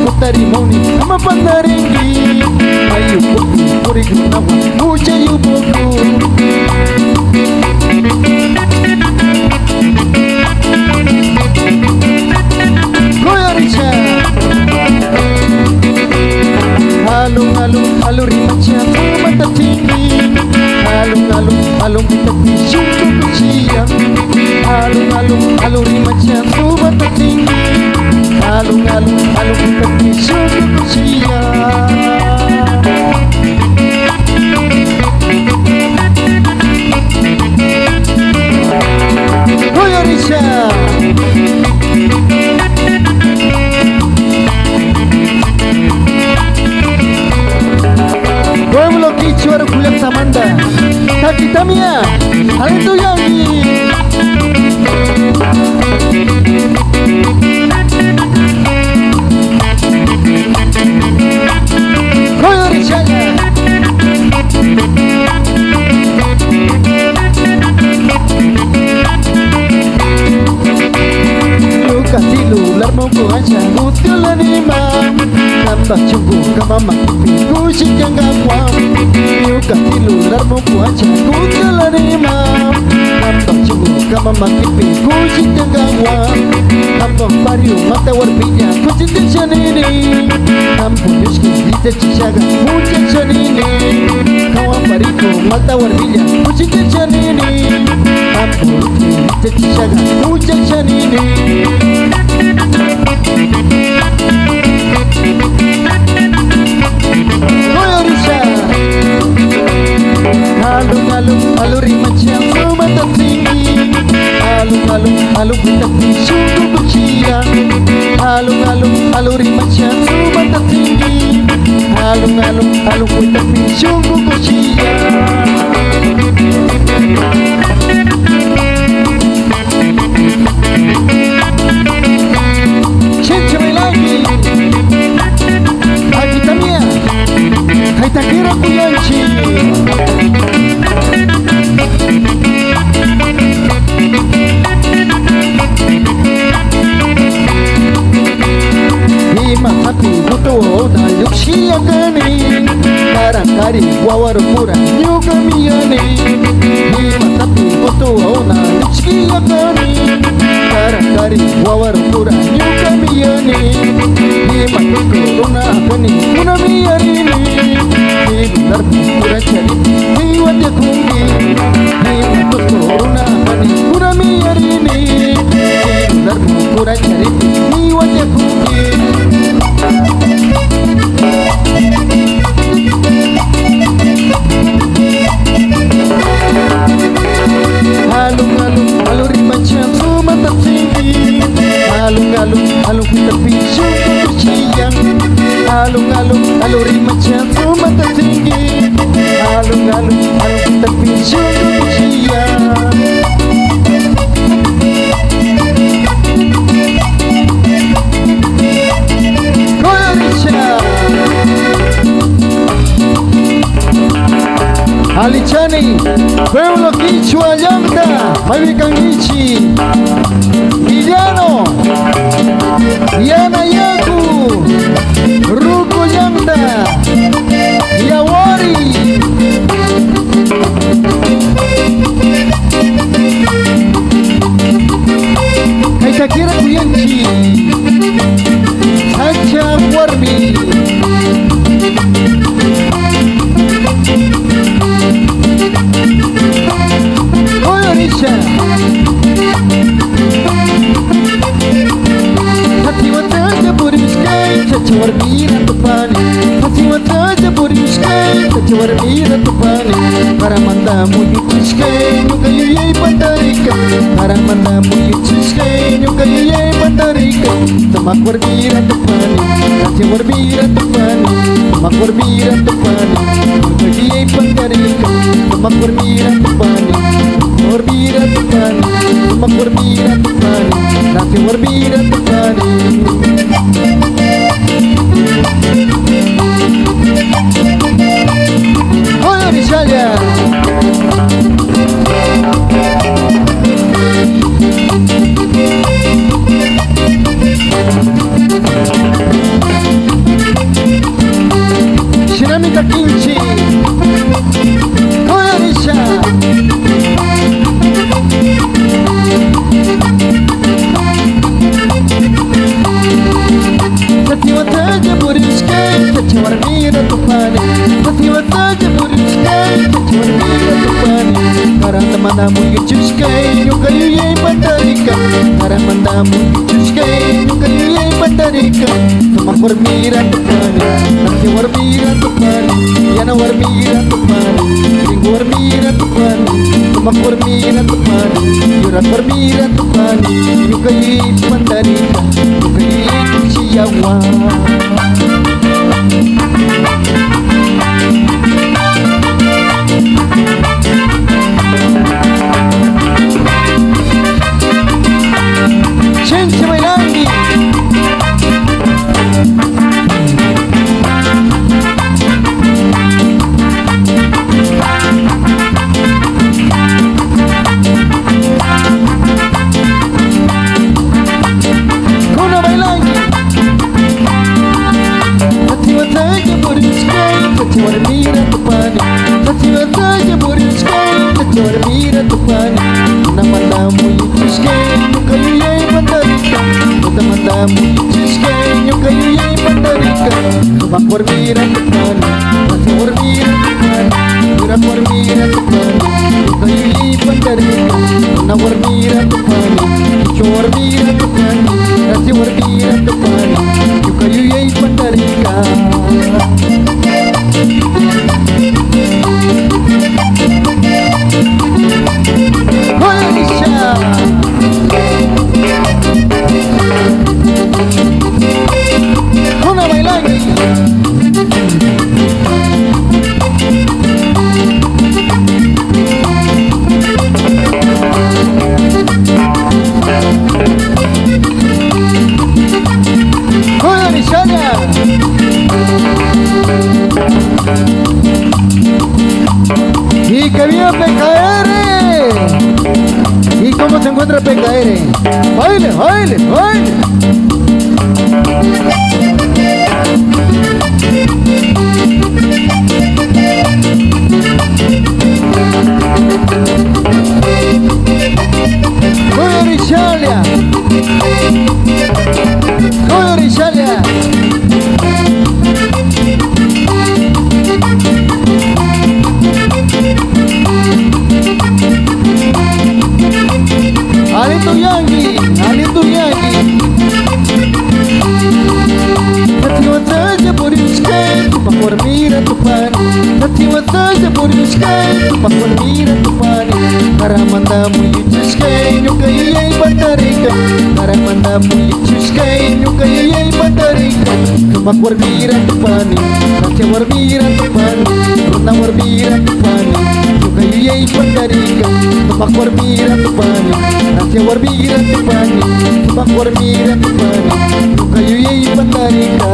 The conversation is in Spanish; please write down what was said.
putari moni ama pandaringi ayu boku puri nama ucayu boku goyaricha halung halung haluri macam mata tinggi halung halung halung kita pisung kuciang halung halung haluri macam mata tinggi halung halung halung kita pisung kuciang goyaricha pueblo quichua kuliah samanda kaki tamia hal itu yang goyarichanya Katilu larmo ko aja util anima nambah cunggu kamama pingu sikang gawam yu katilu larmo ko aja util anima nambah cunggu kamama pingu sikang gawam nambah pariu mata warpinya kucitin sanini nampun yuski dita cisaga kucin sanini kawan pariku mata warpinya kucitin sanini nampun dita cisaga kucin sanini goyaricha halung halung haluri macam mata tinggi halung halung halung kita pisung kuciang halung halung haluri macam mata tinggi halung halung halung kita pisung kuciang tak kira ku yanci Ima hati butuh na yuksi agani Karang-kari wawar pura nyuga miyani Ima hati butuh na yuksi agani Karang-kari wawar pura nyuga miyani Ima tukuruna agani kuna miyani benar pura cari hiwat ya kungi hiwat corona pani pura miarini benar pura cari hiwat ya kungi halung halung haluri macam mata tinggi halung halung halung kita pisung kuciang halung halung haluri macam mata tinggi halung halung halung kita pisung kuciang goyaricha Alichani pueblo quichua llanta Mavicangichi Villano Yana Yaku Ruko llanta Yawari Kaitakira Kuyanchi Sacha Warmi goyaricha hati watanya buriskai cacawar mira tupani hati watanya buriskai cacawar mira tupani para mandamu yutiskai nyuka yuyai pandarika para mandamu yutiskai nyuka yuyai pandarika tamak mira tupani cacawar mira tupani tamak mira tupani nyuka yuyai pandarika tamak mira tupani berbira tupani, tumak berbira tupani, nanti berbira tupani. Goyaricha warmira tupani Hati wataja burishkai Tachi warmira tupani Karanta mandamu yuchushkai Yuka yuyay pandarika Karanta mandamu yuchushkai Yuka yuyay pandarika Tumak warmira tupani Hati warmira tupani Yana warmira tupani Ringu warmira tupani Tumak warmira tupani Yurat warmira tupani Yuka yuyay pandarika Yuka yuyay kushiyawa Gente bailando Kuna bailando Hati wataja burishkai Tachi warmira tupani Hati wataja burishkai Tachi warmira tupani Namandamu yuchushkai Yuka yuyay pandarika Namandamu yuchushkai Yuka yuyay pandarika Tumak warmira tupani Hati warmira tupani Yurak warmira tupani Yuka yuyay pandarika Na warmira tupani Yucho warmira tupani Hati warmira tupani Yuka yuyay pandarika Kuna bailando Kuna Nishana Y que viva PKR ¿Y cómo se encuentra PKR? ¡Baile, baile, baile! ¡Joder, Rishalia! ¡Joder, Rishalia! Alito Yangi, Alito Yangi Hati wataja burishkai Tumak warmira tupani Hati wataja burishkai Tumak warmira tupani Karamandamu yuchushkai Yuka yuyay pandarika Karamandamu yuchushkai Yuka yuyay pandarika Tumak warmira tupani Hati warmira tupani Runa warmira tupani Yuka yuyay pandarika Tumak warmira tupani Hati warmira tupani Tumak warmira tupani Yuka yuyay pandarika